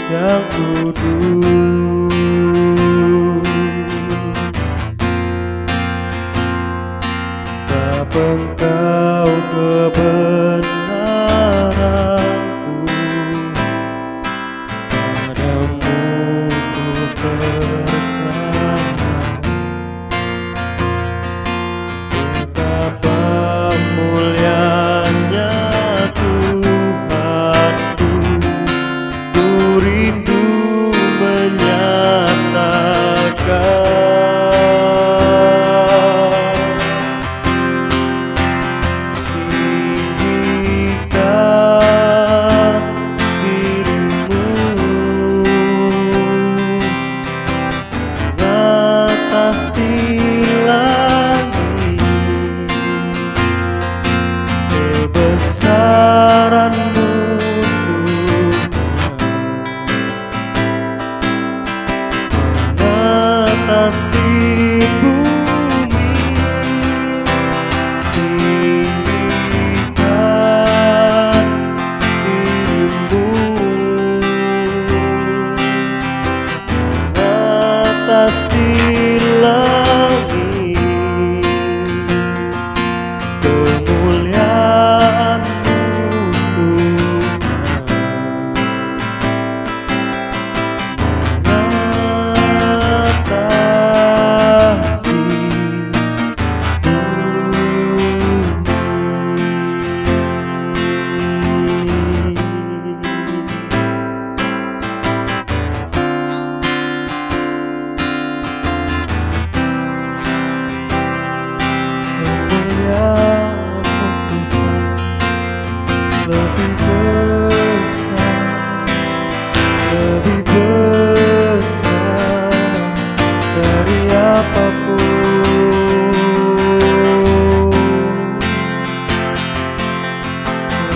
yang kudus. Sebab Engkau kebenaranku, padamu ku percaya. Betapa mulianya Tuhanku, ku rindu menyatakan. Tinggikan dirimu mengatasi langit, kebesaranmu mengatasi bumi. Tinggikan dirimu mengatasi langit, kemuliaan-Mu mengatasi lebih besar, lebih besar dari apapun.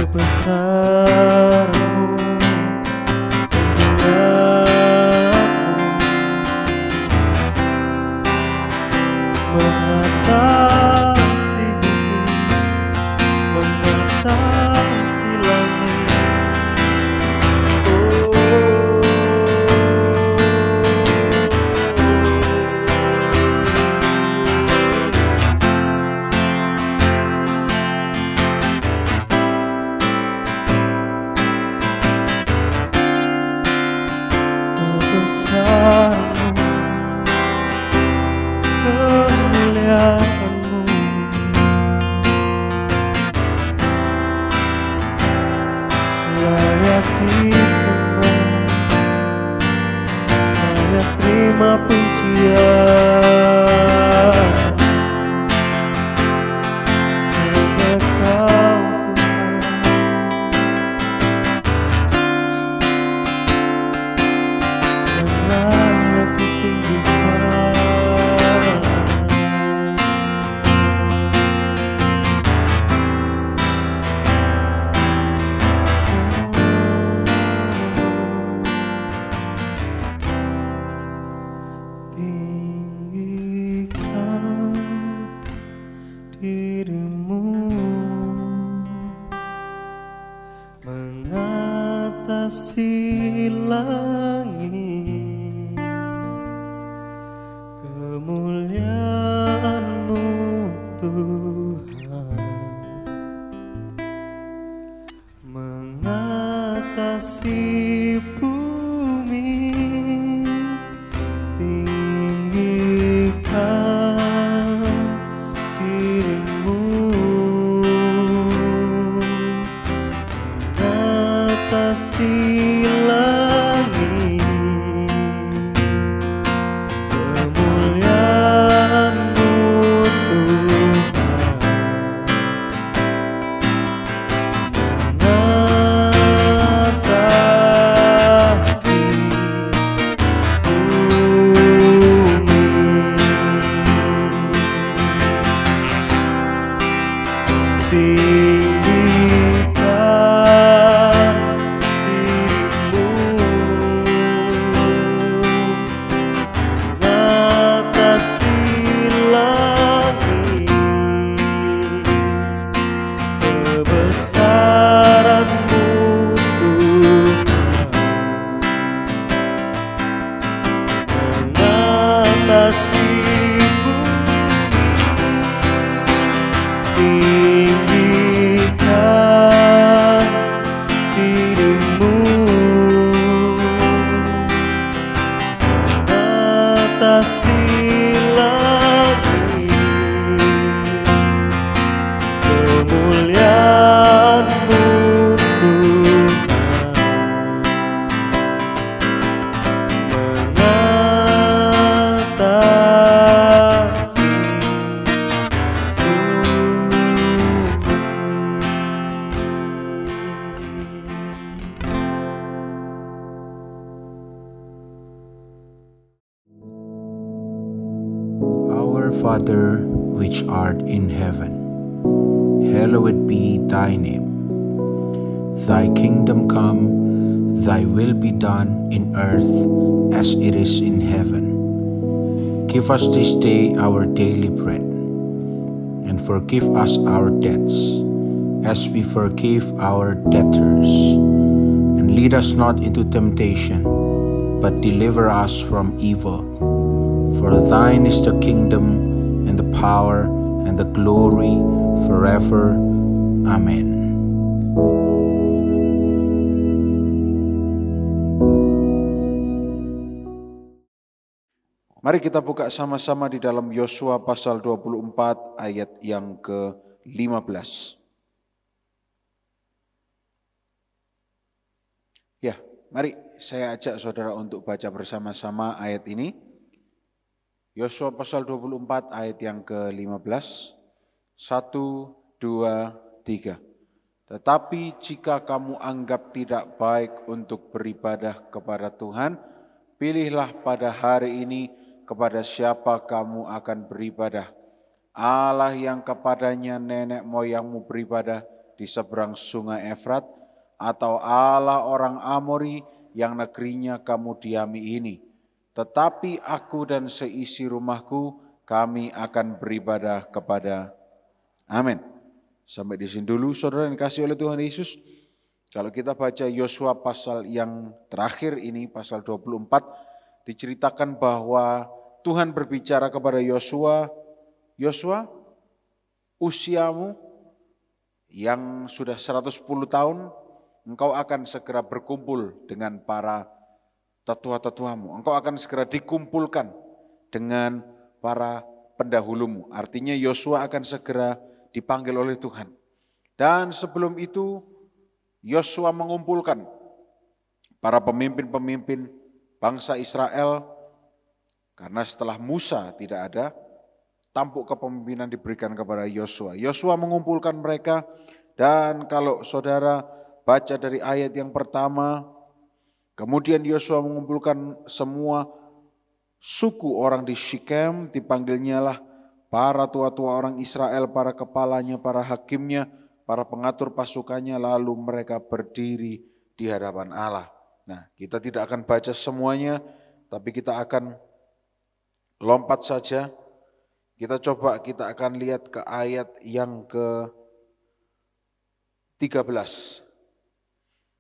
Kebesaran-Mu, kemuliaan-Mu mengatasi bumi, mengatasi langit. Kebesaran-Mu, kemuliaan-Mu layak disembah, layak terima pujian. Hanya Kau Tuhan yang layak ditinggikan. Tinggikan dirimu mengatasi langit, kemuliaan-Mu Tuhan mengatasi bumi. Tinggikan dirimu mengatasi langit, kemuliaan-Mu Tuhan mengatasi tinggikan dirimu kasih-Mu tinggikan diri-Mu mengatasi lagi kemuliaan-Mu Tuhan, mengatasi Our Father, which art in heaven, hallowed be thy name. Thy kingdom come, thy will be done in earth as it is in heaven. Give us this day our daily bread, and forgive us our debts, as we forgive our debtors. And lead us not into temptation, but deliver us from evil. For thine is the kingdom, and the power, and the glory, forever. Amen. Mari kita buka sama-sama di dalam Yosua pasal 24 ayat yang ke-15. Ya, mari saya ajak saudara untuk baca bersama-sama ayat ini. Yosua pasal 24 ayat yang ke-15. 1, 2, 3. Tetapi jika kamu anggap tidak baik untuk beribadah kepada Tuhan, pilihlah pada hari ini kepada siapa kamu akan beribadah. Allah yang kepadanya nenek moyangmu beribadah di seberang sungai Efrat, atau Allah orang Amori yang negerinya kamu diami ini. Tetapi aku dan seisi rumahku, kami akan beribadah kepada. Amin. Sampai di sini dulu saudara yang dikasihi oleh Tuhan Yesus. Kalau kita baca Yosua pasal yang terakhir ini, pasal 24, diceritakan bahwa Tuhan berbicara kepada Yosua, Yosua, usiamu yang sudah 110 tahun, engkau akan segera berkumpul dengan para tetua-tetuamu. Engkau akan segera dikumpulkan dengan para pendahulumu. Artinya Yosua akan segera dipanggil oleh Tuhan. Dan sebelum itu Yosua mengumpulkan para pemimpin-pemimpin bangsa Israel, karena setelah Musa tidak ada, tampuk kepemimpinan diberikan kepada Yosua. Yosua mengumpulkan mereka, dan kalau saudara baca dari ayat yang pertama, kemudian Yosua mengumpulkan semua suku orang di Syichem, dipanggilnya lah para tua-tua orang Israel, para kepalanya, para hakimnya, para pengatur pasukannya, lalu mereka berdiri di hadapan Allah. Nah, kita tidak akan baca semuanya, tapi kita akan lompat saja. Kita akan lihat ke ayat yang ke-13.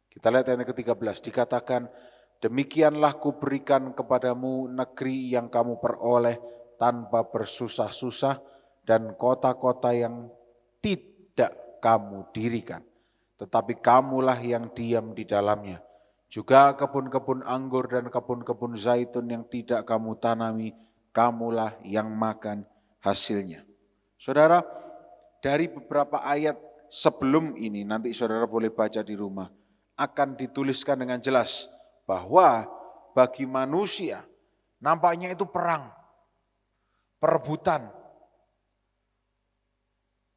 Kita lihat ayat ke-13, dikatakan, demikianlah kuberikan kepadamu negeri yang kamu peroleh tanpa bersusah-susah, dan kota-kota yang tidak kamu dirikan, tetapi kamulah yang diam di dalamnya. Juga kebun-kebun anggur dan kebun-kebun zaitun yang tidak kamu tanami, kamulah yang makan hasilnya. Saudara, dari beberapa ayat sebelum ini, nanti saudara boleh baca di rumah, akan dituliskan dengan jelas bahwa bagi manusia nampaknya itu perang, perebutan.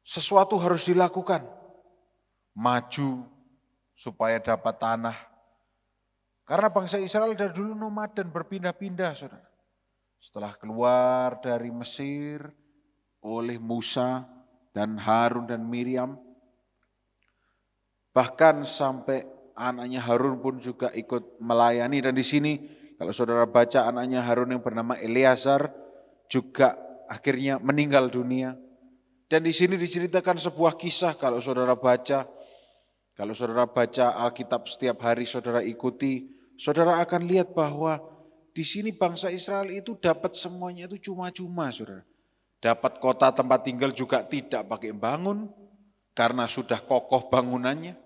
Sesuatu harus dilakukan, maju supaya dapat tanah. Karena bangsa Israel dari dulu nomaden, berpindah-pindah, saudara. Setelah keluar dari Mesir oleh Musa dan Harun dan Miriam, bahkan sampai anaknya Harun pun juga ikut melayani. Dan di sini kalau saudara baca, anaknya Harun yang bernama Eleazar juga akhirnya meninggal dunia. Dan di sini diceritakan sebuah kisah, kalau saudara baca Alkitab setiap hari saudara ikuti, saudara akan lihat bahwa Di sini bangsa Israel itu dapat semuanya itu cuma-cuma, saudara. Dapat kota tempat tinggal juga tidak pakai bangun, karena sudah kokoh bangunannya.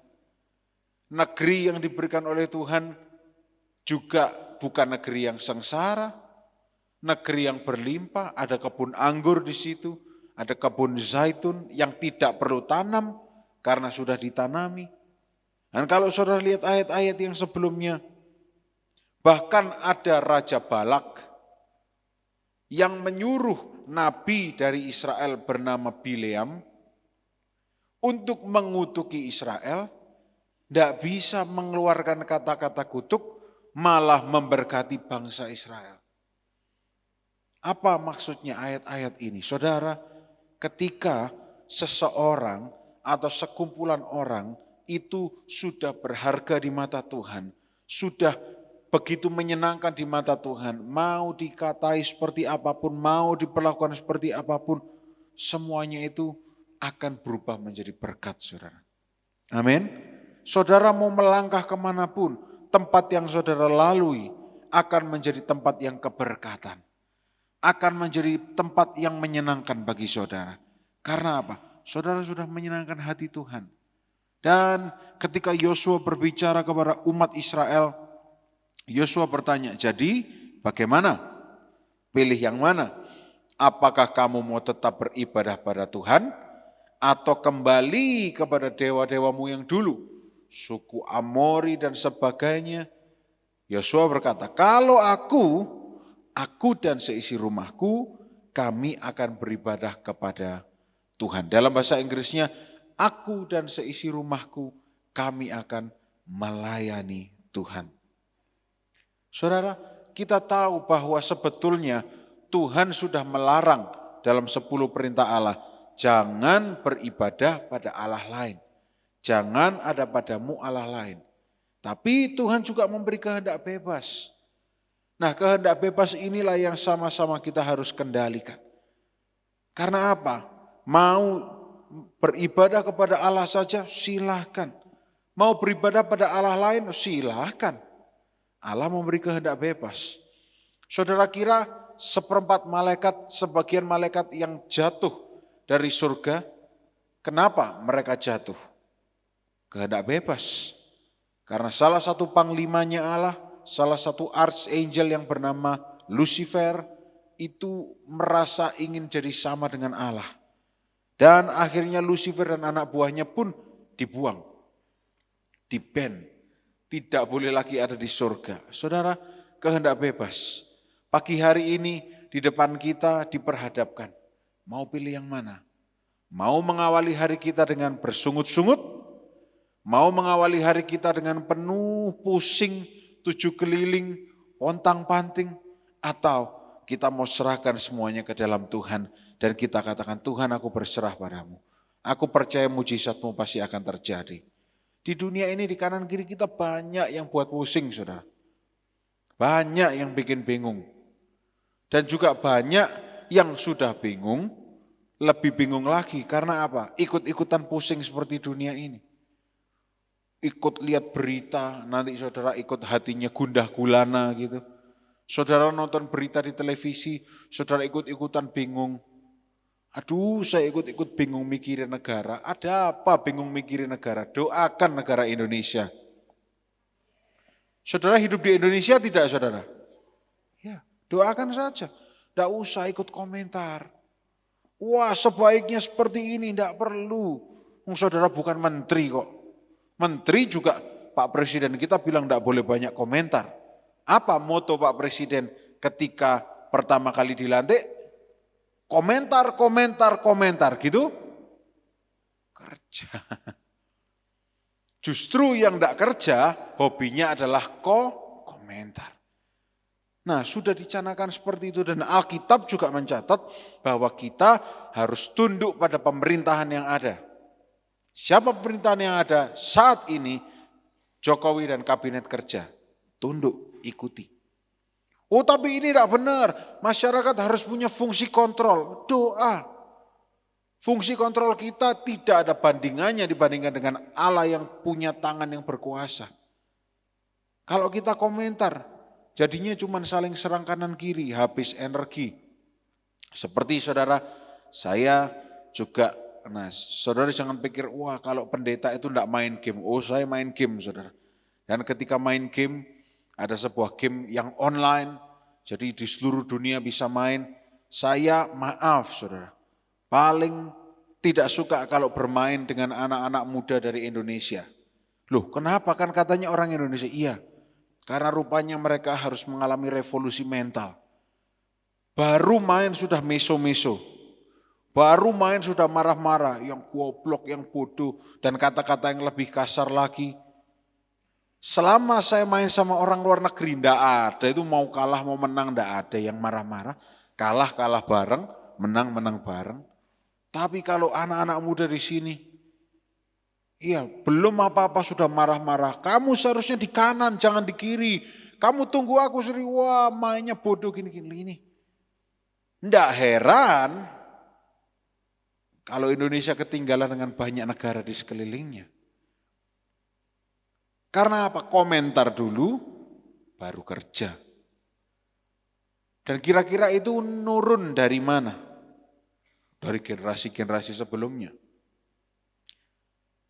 Negeri yang diberikan oleh Tuhan juga bukan negeri yang sengsara, negeri yang berlimpah, ada kebun anggur di situ, ada kebun zaitun yang tidak perlu tanam karena sudah ditanami. Dan kalau saudara lihat ayat-ayat yang sebelumnya, bahkan ada Raja Balak yang menyuruh nabi dari Israel bernama Bileam untuk mengutuki Israel, tidak bisa mengeluarkan kata-kata kutuk, malah memberkati bangsa Israel. Apa maksudnya ayat-ayat ini? Saudara, ketika seseorang atau sekumpulan orang itu sudah berharga di mata Tuhan, sudah begitu menyenangkan di mata Tuhan, mau dikatai seperti apapun, mau diperlakukan seperti apapun, semuanya itu akan berubah menjadi berkat, saudara. Amin. Saudara mau melangkah kemanapun, tempat yang saudara lalui akan menjadi tempat yang keberkatan. Akan menjadi tempat yang menyenangkan bagi saudara. Karena apa? Saudara sudah menyenangkan hati Tuhan. Dan ketika Yosua berbicara kepada umat Israel, Yosua bertanya, jadi bagaimana? Pilih yang mana? Apakah kamu mau tetap beribadah pada Tuhan? Atau kembali kepada dewa-dewamu yang dulu? Suku Amori dan sebagainya. Yosua berkata, kalau aku dan seisi rumahku, kami akan beribadah kepada Tuhan. Dalam bahasa Inggrisnya, aku dan seisi rumahku, kami akan melayani Tuhan. Saudara, kita tahu bahwa sebetulnya Tuhan sudah melarang dalam 10 perintah Allah, jangan beribadah pada Allah lain. Jangan ada padamu Allah lain. Tapi Tuhan juga memberi kehendak bebas. Nah, kehendak bebas inilah yang sama-sama kita harus kendalikan. Karena apa? Mau beribadah kepada Allah saja, silahkan. Mau beribadah pada Allah lain, silahkan. Allah memberi kehendak bebas. Saudara kira seperempat malaikat, sebagian malaikat yang jatuh dari surga, kenapa mereka jatuh? Kehendak bebas. Karena salah satu panglimanya Allah, salah satu archangel yang bernama Lucifer, itu merasa ingin jadi sama dengan Allah. Dan akhirnya Lucifer dan anak buahnya pun dibuang, di-ban. Tidak boleh lagi ada di surga. Saudara, kehendak bebas. Pagi hari ini di depan kita diperhadapkan. Mau pilih yang mana? Mau mengawali hari kita dengan bersungut-sungut? Mau mengawali hari kita dengan penuh pusing, 7 keliling, pontang-panting? Atau kita mau serahkan semuanya ke dalam Tuhan dan kita katakan, Tuhan aku berserah padamu. Aku percaya mujizatmu pasti akan terjadi. Di dunia ini di kanan kiri kita banyak yang buat pusing, saudara. Banyak yang bikin bingung. Dan juga banyak yang sudah bingung, lebih bingung lagi. Karena apa? Ikut-ikutan pusing seperti dunia ini. Ikut lihat berita, nanti saudara ikut hatinya gundah gulana gitu. Saudara nonton berita di televisi, saudara ikut-ikutan bingung. Aduh, saya ikut-ikut bingung mikirin negara. Ada apa bingung mikirin negara? Doakan negara Indonesia. Saudara hidup di Indonesia tidak, saudara? Ya, doakan saja. Tidak usah ikut komentar. Wah, sebaiknya seperti ini, tidak perlu. Saudara bukan menteri kok. Menteri juga Pak Presiden kita bilang tidak boleh banyak komentar. Apa moto Pak Presiden ketika pertama kali dilantik? Komentar, komentar, komentar gitu. Kerja. Justru yang tidak kerja, hobinya adalah komentar. Nah, sudah dicanakan seperti itu dan Alkitab juga mencatat bahwa kita harus tunduk pada pemerintahan yang ada. Siapa pemerintahan yang ada saat ini? Jokowi dan kabinet kerja. Tunduk, ikuti. Oh tapi ini tidak benar, masyarakat harus punya fungsi kontrol. Doa. Fungsi kontrol kita tidak ada bandingannya dibandingkan dengan Allah yang punya tangan yang berkuasa. Kalau kita komentar, Jadinya cuma saling serang kanan kiri, habis energi. Seperti saudara, saya juga, nah saudara jangan pikir, wah kalau pendeta itu enggak main game. Oh saya main game saudara. Dan ketika main game, ada sebuah game yang online, jadi di seluruh dunia bisa main. Saya maaf saudara, paling tidak suka kalau bermain dengan anak-anak muda dari Indonesia. Loh kenapa? Kan katanya orang Indonesia. Iya, karena rupanya mereka harus mengalami revolusi mental. Baru main sudah meso-meso. Baru main sudah marah-marah, yang goblok, yang bodoh, dan kata-kata yang lebih kasar lagi. Selama saya main sama orang luar negeri, enggak ada itu mau kalah mau menang, enggak ada yang marah-marah. Kalah bareng, menang bareng. Tapi kalau anak-anak muda di sini, iya belum apa-apa sudah marah-marah. Kamu seharusnya di kanan, jangan di kiri. Kamu tunggu aku sendiri, wah mainnya bodoh gini-gini. Enggak heran kalau Indonesia ketinggalan dengan banyak negara di sekelilingnya. Karena apa? Komentar dulu, baru kerja. Dan kira-kira itu nurun dari mana? Dari generasi-generasi sebelumnya.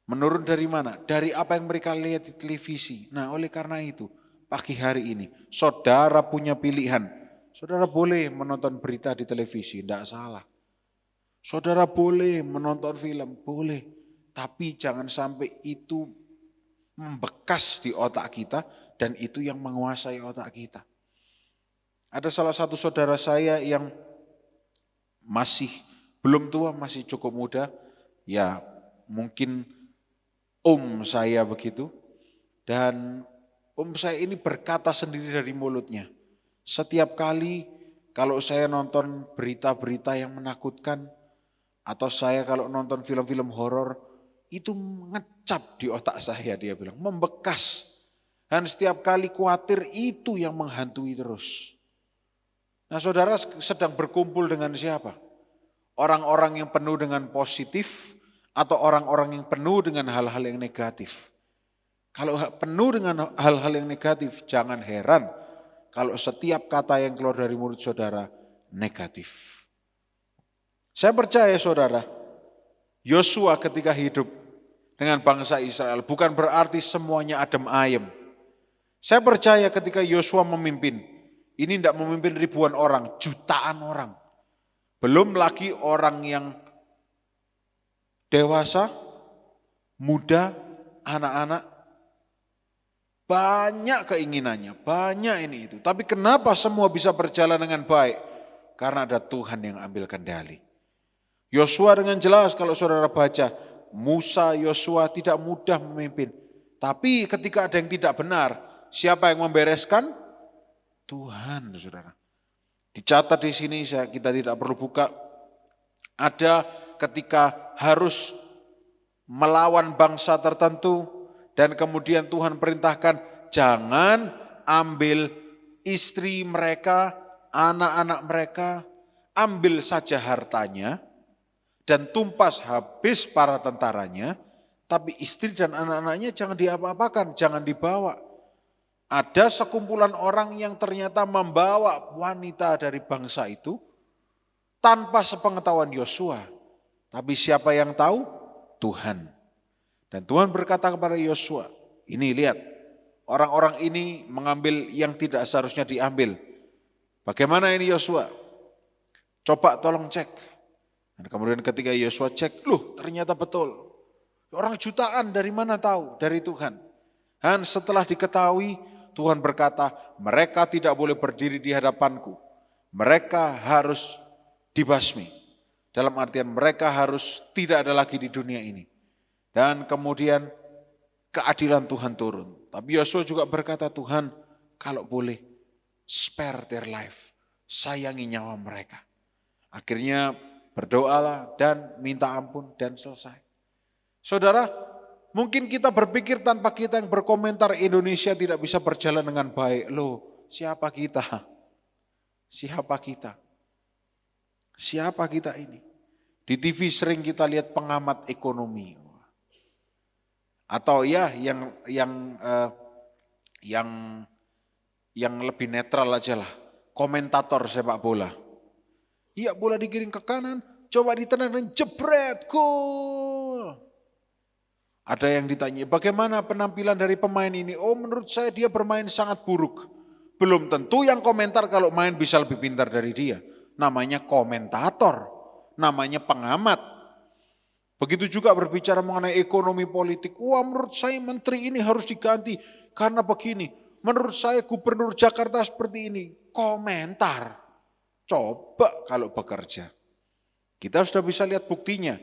Menurun dari mana? Dari apa yang mereka lihat di televisi. Nah oleh karena itu, pagi hari ini, saudara punya pilihan. Saudara boleh menonton berita di televisi, tidak salah. Saudara boleh menonton film, boleh. Tapi jangan sampai itu membekas di otak kita dan itu yang menguasai otak kita. Ada salah satu saudara saya yang masih belum tua, masih cukup muda, ya mungkin saya begitu. Dan saya ini berkata sendiri dari mulutnya. Setiap kali kalau saya nonton berita-berita yang menakutkan, atau saya kalau nonton film-film horor, itu ngecap di otak saya, dia bilang, membekas. Dan setiap kali khawatir itu yang menghantui terus. Nah saudara sedang berkumpul dengan siapa? Orang-orang yang penuh dengan positif atau orang-orang yang penuh dengan hal-hal yang negatif? Kalau penuh dengan hal-hal yang negatif, jangan heran kalau setiap kata yang keluar dari mulut saudara negatif. Saya percaya saudara, Yosua ketika hidup dengan bangsa Israel bukan berarti semuanya adem ayem. Saya percaya ketika Yosua memimpin, ini tidak memimpin ribuan orang, jutaan orang. Belum lagi orang yang dewasa, muda, anak-anak. Banyak keinginannya, banyak ini itu. Tapi kenapa semua bisa berjalan dengan baik? Karena ada Tuhan yang ambil kendali. Yosua dengan jelas kalau saudara baca, Musa, Yosua tidak mudah memimpin. Tapi ketika ada yang tidak benar, siapa yang membereskan? Tuhan, saudara. Dicatat di sini, kita tidak perlu buka. Ada ketika harus melawan bangsa tertentu dan kemudian Tuhan perintahkan jangan ambil istri mereka, anak-anak mereka, ambil saja hartanya dan tumpas habis para tentaranya, tapi istri dan anak-anaknya jangan diapa-apakan, jangan dibawa. Ada sekumpulan orang yang ternyata membawa wanita dari bangsa itu tanpa sepengetahuan Yosua. Tapi siapa yang tahu? Tuhan. Dan Tuhan berkata kepada Yosua, ini lihat, orang-orang ini mengambil yang tidak seharusnya diambil. Bagaimana ini Yosua? Coba tolong cek. Dan kemudian ketika Yosua cek, loh ternyata betul. Orang jutaan dari mana tahu? Dari Tuhan. Dan setelah diketahui, Tuhan berkata, mereka tidak boleh berdiri di hadapanku. Mereka harus dibasmi. Dalam artian mereka harus tidak ada lagi di dunia ini. Dan kemudian keadilan Tuhan turun. Tapi Yosua juga berkata, Tuhan kalau boleh spare their life. Sayangi nyawa mereka. Akhirnya berdoalah dan minta ampun dan selesai. Saudara, mungkin kita berpikir tanpa kita yang berkomentar Indonesia tidak bisa berjalan dengan baik. Loh, siapa kita? Siapa kita? Siapa kita ini? Di TV sering kita lihat pengamat ekonomi. Atau ya yang yang lebih netral aja lah, komentator sepak bola. Iya, bola digiring ke kanan, coba ditenang dan jebret, gol. Ada yang ditanya, bagaimana penampilan dari pemain ini? Oh, menurut saya dia bermain sangat buruk. Belum tentu yang komentar kalau main bisa lebih pintar dari dia. Namanya komentator, namanya pengamat. Begitu juga berbicara mengenai ekonomi politik. Wah, menurut saya menteri ini harus diganti karena begini. Menurut saya gubernur Jakarta seperti ini. Komentar. Coba kalau bekerja. Kita sudah bisa lihat buktinya.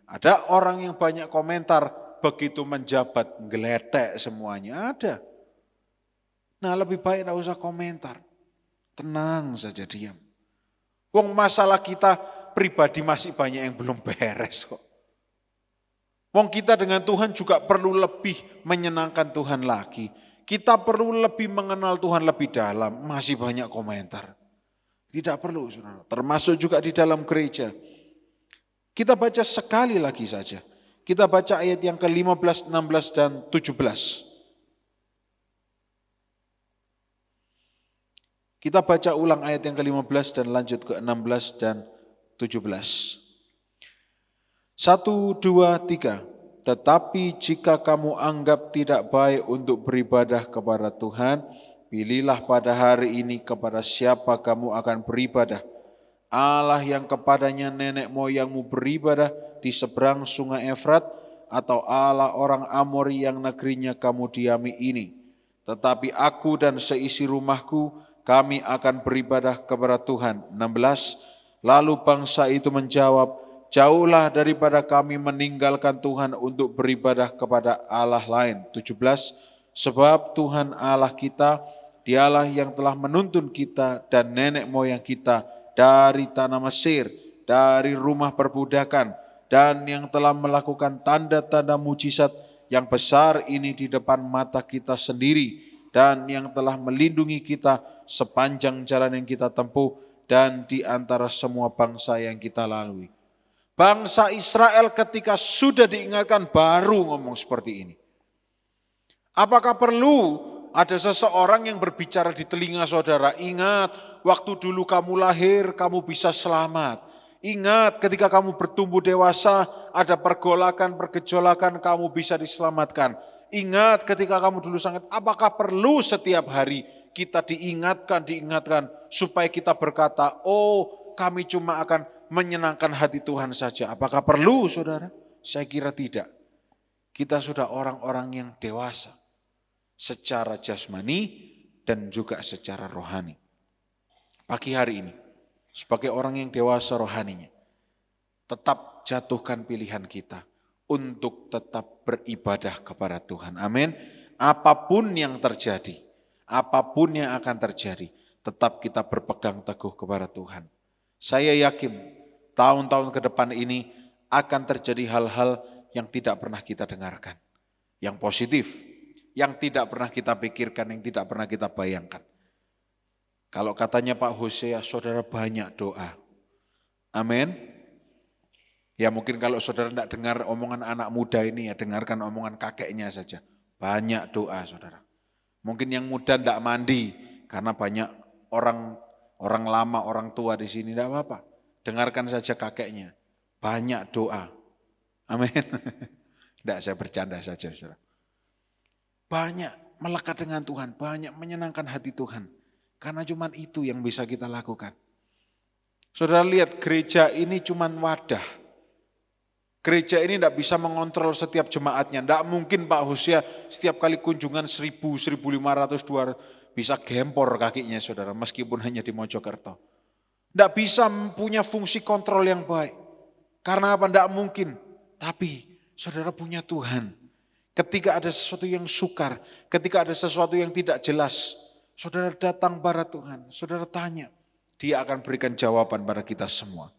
Ada orang yang banyak komentar, begitu menjabat, ngeletek semuanya, ada. Nah, lebih baik tidak usah komentar. Tenang saja, diam. Wong masalah kita pribadi masih banyak yang belum beres kok. Wong kita dengan Tuhan juga perlu lebih menyenangkan Tuhan lagi. Kita perlu lebih mengenal Tuhan lebih dalam, masih banyak komentar. Tidak perlu, saudara. Termasuk juga di dalam gereja. Kita baca sekali lagi saja. Kita baca ayat yang ke-15, 16, dan 17. Kita baca ulang ayat yang ke-15 dan lanjut ke 16 dan 17. 1, 2, 3. Tetapi jika kamu anggap tidak baik untuk beribadah kepada Tuhan, pilihlah pada hari ini kepada siapa kamu akan beribadah. Allah yang kepadanya nenek moyangmu beribadah di seberang sungai Efrat, atau Allah orang Amori yang negerinya kamu diami ini. Tetapi aku dan seisi rumahku, kami akan beribadah kepada Tuhan. 16. Lalu bangsa itu menjawab, jauhlah daripada kami meninggalkan Tuhan untuk beribadah kepada Allah lain. 17. Sebab Tuhan Allah kita, dialah yang telah menuntun kita dan nenek moyang kita dari tanah Mesir, dari rumah perbudakan, dan yang telah melakukan tanda-tanda mujizat yang besar ini di depan mata kita sendiri, dan yang telah melindungi kita sepanjang jalan yang kita tempuh dan di antara semua bangsa yang kita lalui. Bangsa Israel ketika sudah diingatkan baru ngomong seperti ini. Apakah perlu ada seseorang yang berbicara di telinga saudara, ingat waktu dulu kamu lahir kamu bisa selamat. Ingat ketika kamu bertumbuh dewasa ada pergolakan, kamu bisa diselamatkan. Ingat ketika kamu dulu sangat, apakah perlu setiap hari kita diingatkan supaya kita berkata, oh kami cuma akan menyenangkan hati Tuhan saja. Apakah perlu saudara? Saya kira tidak. Kita sudah orang-orang yang dewasa secara jasmani dan juga secara rohani. Pagi hari ini, sebagai orang yang dewasa rohaninya, tetap jatuhkan pilihan kita untuk tetap beribadah kepada Tuhan. Amin. Apapun yang terjadi, apapun yang akan terjadi, tetap kita berpegang teguh kepada Tuhan. Saya yakin tahun-tahun ke depan ini akan terjadi hal-hal yang tidak pernah kita dengarkan. Yang positif, yang tidak pernah kita pikirkan, yang tidak pernah kita bayangkan. Kalau katanya Pak Hosea, saudara banyak doa. Amin. Ya mungkin kalau saudara tidak dengar omongan anak muda ini, ya dengarkan omongan kakeknya saja. Banyak doa saudara. Mungkin yang muda tidak mandi, karena banyak orang lama, orang tua di sini, tidak apa-apa. Dengarkan saja kakeknya. Banyak doa. Amin. Tidak, saya bercanda saja saudara. Banyak melekat dengan Tuhan, banyak menyenangkan hati Tuhan. Karena cuma itu yang bisa kita lakukan. Saudara lihat, gereja ini cuma wadah. Gereja ini tidak bisa mengontrol setiap jemaatnya. Tidak mungkin Pak Hosea setiap kali kunjungan 1.000, 1.500, 200 bisa gempor kakinya saudara, meskipun hanya di Mojokerto. Tidak bisa punya fungsi kontrol yang baik. Karena apa? Tidak mungkin. Tapi saudara punya Tuhan. Ketika ada sesuatu yang sukar, ketika ada sesuatu yang tidak jelas, saudara datang pada Tuhan, saudara tanya, Dia akan berikan jawaban pada kita semua.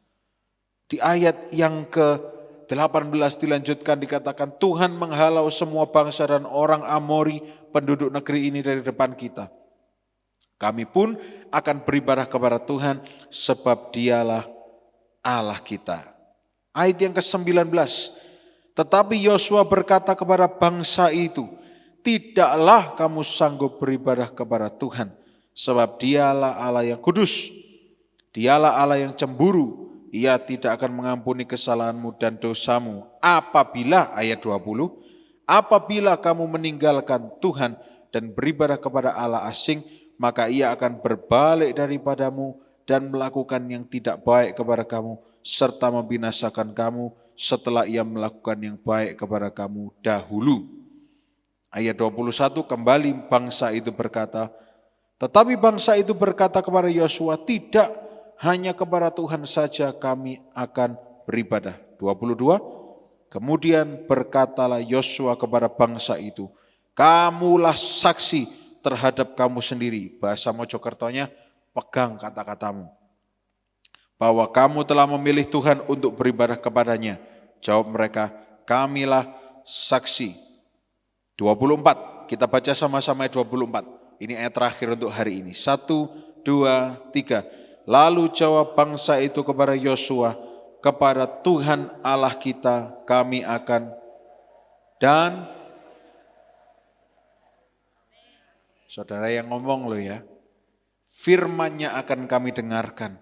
Di ayat yang ke-18 dilanjutkan dikatakan, Tuhan menghalau semua bangsa dan orang Amori penduduk negeri ini dari depan kita. Kami pun akan beribadah kepada Tuhan sebab Dialah Allah kita. Ayat yang ke-19, tetapi Yosua berkata kepada bangsa itu, tidaklah kamu sanggup beribadah kepada Tuhan, Sebab dialah Allah yang kudus, dialah Allah yang cemburu, ia tidak akan mengampuni kesalahanmu dan dosamu. Apabila, ayat 20, apabila kamu meninggalkan Tuhan dan beribadah kepada Allah asing, maka ia akan berbalik daripadamu dan melakukan yang tidak baik kepada kamu, serta membinasakan kamu setelah ia melakukan yang baik kepada kamu dahulu. Ayat 21, kembali bangsa itu berkata, tetapi bangsa itu berkata kepada Yosua, tidak, hanya kepada Tuhan saja kami akan beribadah. 22, kemudian berkatalah Yosua kepada bangsa itu, kamulah saksi terhadap kamu sendiri. Bahasa Mojokertonya, pegang kata-katamu. Bahwa kamu telah memilih Tuhan untuk beribadah kepadanya. Jawab mereka, kamilah saksi. 24, kita baca sama-sama 24. Ini ayat terakhir untuk hari ini. 1, 2, 3. Lalu jawab bangsa itu kepada Yosua, kepada Tuhan Allah kita kami akan, dan saudara yang ngomong loh ya, firman-Nya akan kami dengarkan.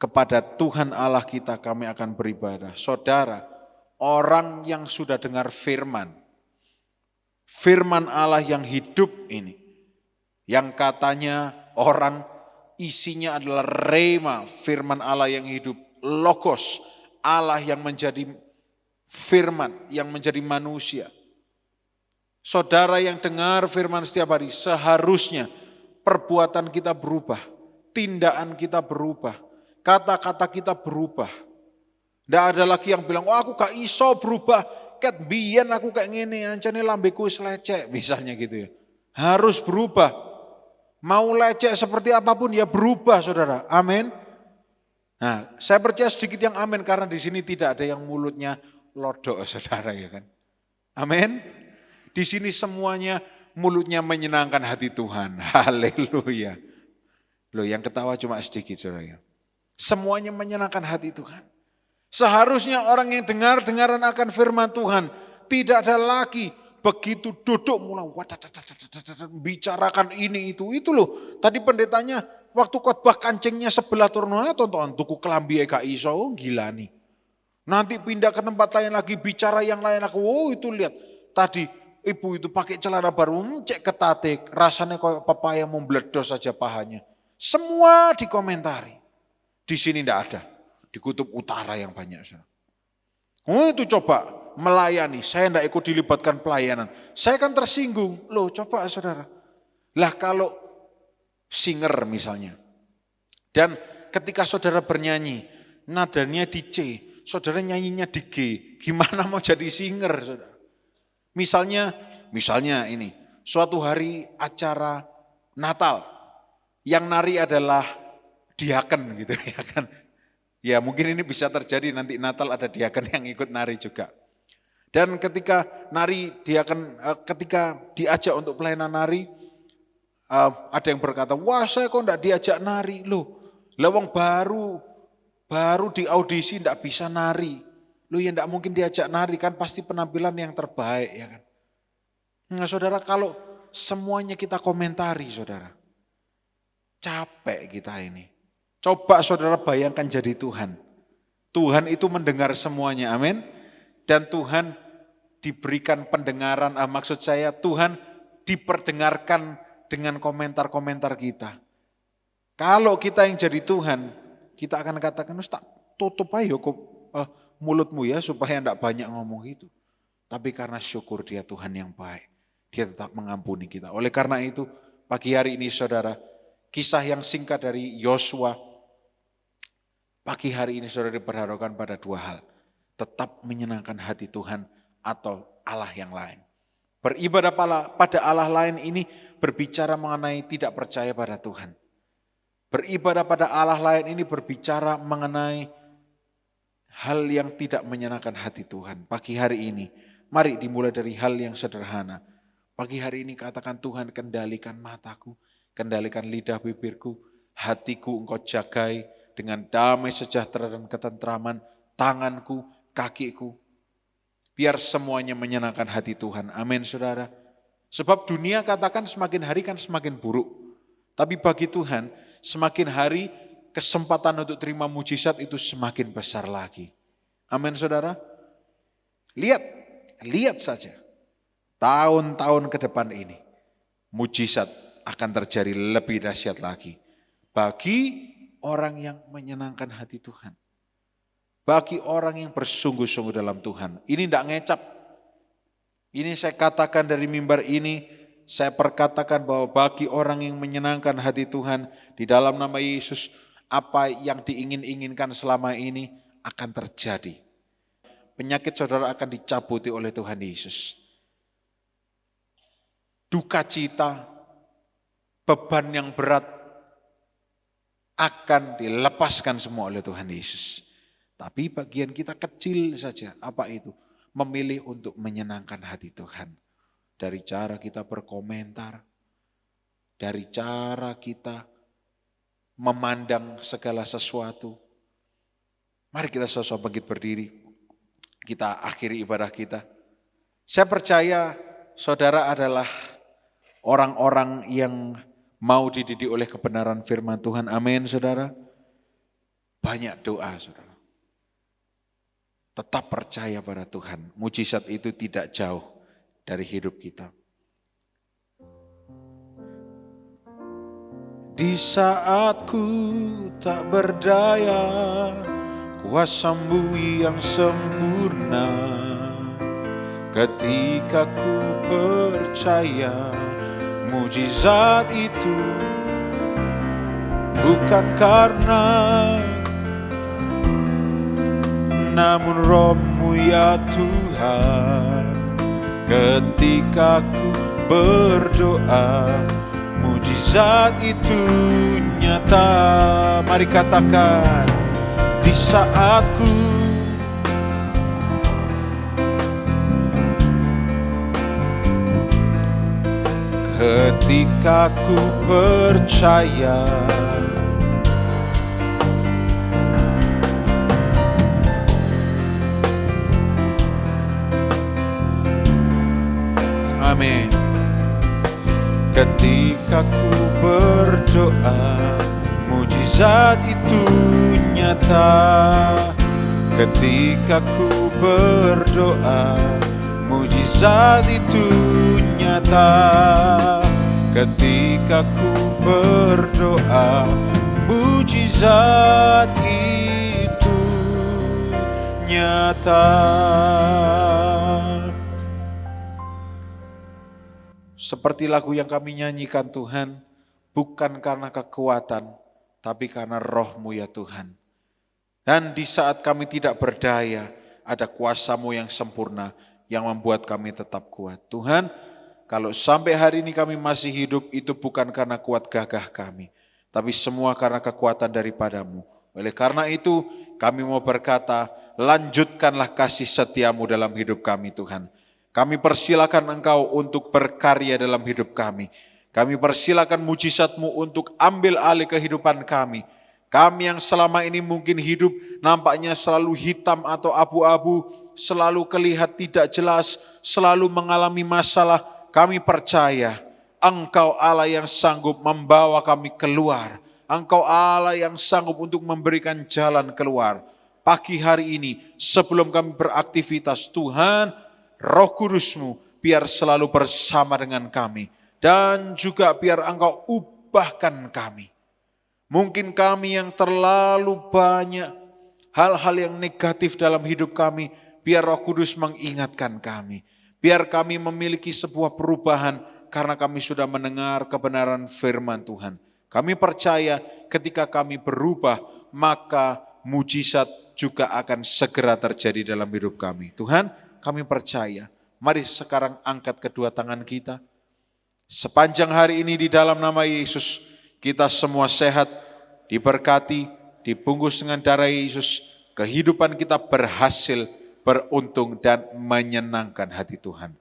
Kepada Tuhan Allah kita kami akan beribadah. Saudara, orang yang sudah dengar firman Allah yang hidup ini, yang katanya orang isinya adalah rema, firman Allah yang hidup, logos, Allah yang menjadi firman, yang menjadi manusia. Saudara yang dengar firman setiap hari, seharusnya perbuatan kita berubah, tindakan kita berubah, kata-kata kita berubah. Tidak ada lagi yang bilang, aku gak iso berubah, ket biyen aku kayak ngene, ancane lambeku wis lecek, misalnya gitu ya. Harus berubah. Mau lecek seperti apapun ya berubah, saudara. Amin. Nah, saya percaya sedikit yang amin karena di sini tidak ada yang mulutnya lodok, saudara ya kan. Amin. Di sini semuanya mulutnya menyenangkan hati Tuhan. Haleluya. Loh, yang ketawa cuma sedikit, saudara. Semuanya menyenangkan hati Tuhan. Seharusnya orang yang dengar-dengaran akan firman Tuhan tidak ada lagi begitu duduk mulai bicarakan ini itu loh. Tadi pendetanya waktu khotbah kancingnya sebelah turun, tonton tuku kelambi gak iso, gila nih. Nanti pindah ke tempat lain lagi bicara yang lain aku, itu lihat tadi ibu itu pakai celana baru, cek ketate, rasanya kayak pepaya mau meledos saja pahanya. Semua dikomentari. Di sini tidak ada. Di kutub utara yang banyak. Itu coba melayani, saya tidak ikut dilibatkan pelayanan. Saya kan tersinggung. Loh coba saudara. Lah kalau singer misalnya. Dan ketika saudara bernyanyi, nadanya di C, saudara nyanyinya di G. Gimana mau jadi singer saudara? Misalnya ini, suatu hari acara Natal. Yang nari adalah diaken gitu ya kan. Ya mungkin ini bisa terjadi nanti Natal ada diaken yang ikut nari juga. Dan ketika nari diaken, ketika diajak untuk pelayanan nari, ada yang berkata, wah saya kok enggak diajak nari. Loh, lawang baru di audisi enggak bisa nari. Loh ya enggak mungkin diajak nari kan pasti penampilan yang terbaik ya kan. Nah saudara kalau semuanya kita komentari saudara, capek kita ini. Coba saudara bayangkan jadi Tuhan. Tuhan itu mendengar semuanya, amin. Dan Tuhan diberikan pendengaran, maksud saya Tuhan diperdengarkan dengan komentar-komentar kita. Kalau kita yang jadi Tuhan, kita akan katakan, tak tutup aja mulutmu ya supaya tidak banyak ngomong itu. Tapi karena syukur dia Tuhan yang baik, dia tetap mengampuni kita. Oleh karena itu, pagi hari ini saudara, kisah yang singkat dari Yosua, pagi hari ini saudara diperhadapkan pada dua hal. Tetap menyenangkan hati Tuhan atau Allah yang lain. Beribadah pada Allah lain ini berbicara mengenai tidak percaya pada Tuhan. Beribadah pada Allah lain ini berbicara mengenai hal yang tidak menyenangkan hati Tuhan. Pagi hari ini, mari dimulai dari hal yang sederhana. Pagi hari ini katakan Tuhan kendalikan mataku, kendalikan lidah bibirku, hatiku engkau jagai, dengan damai sejahtera dan ketentraman, tanganku, kakiku. Biar semuanya menyenangkan hati Tuhan. Amin saudara. Sebab dunia katakan semakin hari kan semakin buruk. Tapi bagi Tuhan, semakin hari kesempatan untuk terima mujizat itu semakin besar lagi. Amin saudara. Lihat saja. Tahun-tahun ke depan ini, mujizat akan terjadi lebih dahsyat lagi. Bagi orang yang menyenangkan hati Tuhan. Bagi orang yang bersungguh-sungguh dalam Tuhan. Ini tidak ngecap. Ini saya katakan dari mimbar ini, saya perkatakan bahwa bagi orang yang menyenangkan hati Tuhan, di dalam nama Yesus, apa yang diingin-inginkan selama ini akan terjadi. Penyakit saudara akan dicabuti oleh Tuhan Yesus. Duka cita, beban yang berat akan dilepaskan semua oleh Tuhan Yesus. Tapi bagian kita kecil saja, apa itu? Memilih untuk menyenangkan hati Tuhan. Dari cara kita berkomentar, dari cara kita memandang segala sesuatu. Mari kita sama-sama bangkit berdiri, kita akhiri ibadah kita. Saya percaya saudara adalah orang-orang yang mau dididik oleh kebenaran firman Tuhan. Amin saudara. Banyak doa saudara. Tetap percaya pada Tuhan. Mujizat itu tidak jauh dari hidup kita. Di saat ku tak berdaya, kuasa-Mu yang sempurna. Ketika ku percaya, mujizat itu bukan karena, namun Roh-Mu ya Tuhan. Ketika ku berdoa, mujizat itu nyata. Mari katakan, di saat ku ketika ku percaya, amin. Ketika ku berdoa, mujizat itu nyata. Ketika ku berdoa, mujizat itu nyata. Ketika ku berdoa, mujizat itu nyata. Seperti lagu yang kami nyanyikan Tuhan, bukan karena kekuatan, tapi karena Roh-Mu ya Tuhan. Dan di saat kami tidak berdaya, ada kuasa-Mu yang sempurna, yang membuat kami tetap kuat. Tuhan, kalau sampai hari ini kami masih hidup, itu bukan karena kuat gagah kami, tapi semua karena kekuatan daripada-Mu. Oleh karena itu, kami mau berkata, lanjutkanlah kasih setia-Mu dalam hidup kami Tuhan. Kami persilakan Engkau untuk berkarya dalam hidup kami. Kami persilakan mujizat-Mu untuk ambil alih kehidupan kami. Kami yang selama ini mungkin hidup nampaknya selalu hitam atau abu-abu, selalu kelihatan tidak jelas, selalu mengalami masalah. Kami percaya Engkau Allah yang sanggup membawa kami keluar. Engkau Allah yang sanggup untuk memberikan jalan keluar. Pagi hari ini sebelum kami beraktivitas, Tuhan, Roh Kudus-Mu biar selalu bersama dengan kami. Dan juga biar Engkau ubahkan kami. Mungkin kami yang terlalu banyak hal-hal yang negatif dalam hidup kami, biar Roh Kudus mengingatkan kami. Biar kami memiliki sebuah perubahan karena kami sudah mendengar kebenaran firman Tuhan. Kami percaya ketika kami berubah, maka mujizat juga akan segera terjadi dalam hidup kami. Tuhan, kami percaya. Mari sekarang angkat kedua tangan kita. Sepanjang hari ini di dalam nama Yesus, kita semua sehat, diberkati, dibungkus dengan darah Yesus. Kehidupan kita berhasil, beruntung dan menyenangkan hati Tuhan.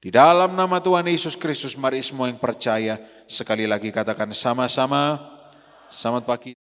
Di dalam nama Tuhan Yesus Kristus, mari semua yang percaya sekali lagi katakan sama-sama. Selamat pagi.